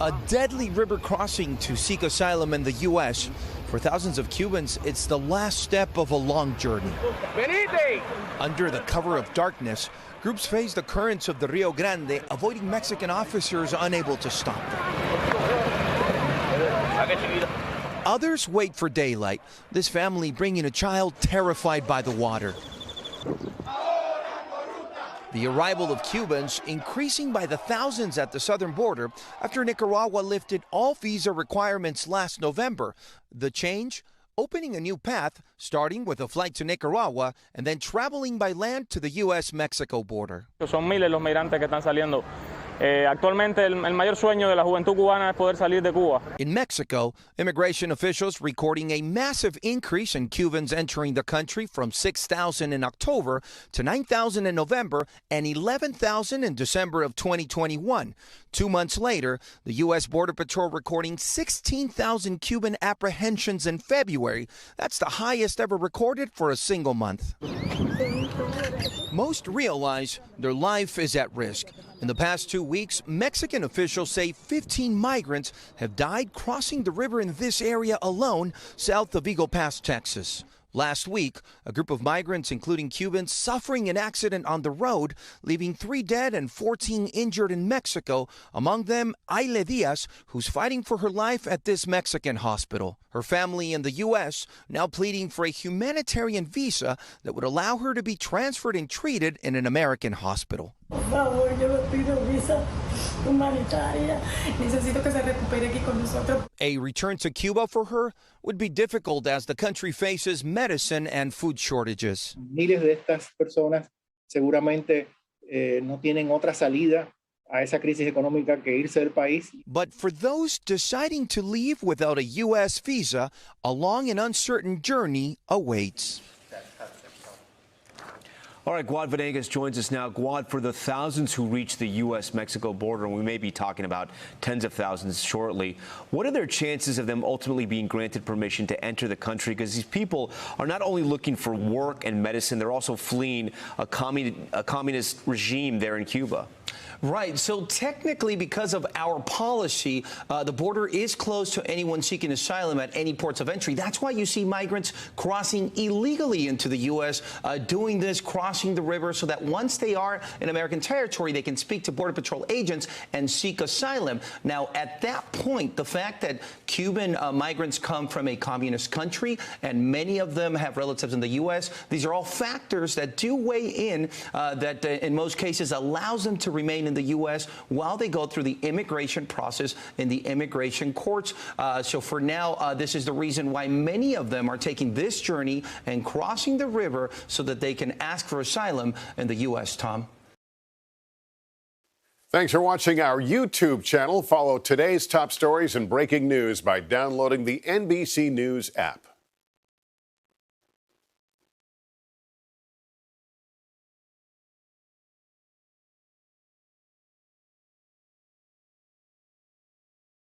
A deadly river crossing to seek asylum in the U.S. For thousands of Cubans, it's the last step of a long journey. Under the cover of darkness, groups face the currents of the Rio Grande, avoiding Mexican officers unable to stop them. Others wait for daylight. This family bringing a child terrified by the water. The arrival of Cubans increasing by the thousands at the southern border after Nicaragua lifted all visa requirements last November. The change? Opening a new path, starting with a flight to Nicaragua and then traveling by land to the U.S.-Mexico border. Son miles los migrantes que están saliendo. Actualmente el mayor sueño de la juventud cubana es poder salir de Cuba. In Mexico, immigration officials recording a massive increase in Cubans entering the country from 6,000 in October to 9,000 in November and 11,000 in December of 2021. 2 months later, the U.S. Border Patrol recording 16,000 Cuban apprehensions in February. That's the highest ever recorded for a single month. Most realize their life is at risk. In the past 2 weeks, Mexican officials say 15 migrants have died crossing the river in this area alone, south of Eagle Pass, Texas. Last week, a group of migrants, including Cubans, suffering an accident on the road, leaving 3 dead and 14 injured in Mexico, among them Aile Diaz, who's fighting for her life at this Mexican hospital. Her family in the U.S. now pleading for a humanitarian visa that would allow her to be transferred and treated in an American hospital. A return to Cuba for her would be difficult as the country faces medicine and food shortages. Miles de estas personas seguramente no tienen otra salida a esa crisis económica que irse del país. But for those deciding to leave without a U.S. visa, a long and uncertain journey awaits. All right, Guad Venegas joins us now. Guad, for the thousands who reach the U.S.-Mexico border, and we may be talking about tens of thousands shortly, what are their chances of them ultimately being granted permission to enter the country? Because these people are not only looking for work and medicine, they're also fleeing a communist regime there in Cuba. Right. So technically, because of our policy, the border is closed to anyone seeking asylum at any ports of entry. That's why you see migrants crossing illegally into the U.S., doing this, crossing the river, so that once they are in American territory, they can speak to Border Patrol agents and seek asylum. Now, at that point, the fact that Cuban migrants come from a communist country and many of them have relatives in the U.S., these are all factors that do weigh in that in most cases allows them to remain in the U.S. while they go through the immigration process in the immigration courts. So for now, this is the reason why many of them are taking this journey and crossing the river so that they can ask for asylum in the U.S. Tom. Thanks for watching our YouTube channel. Follow today's top stories and breaking news by downloading the NBC News app.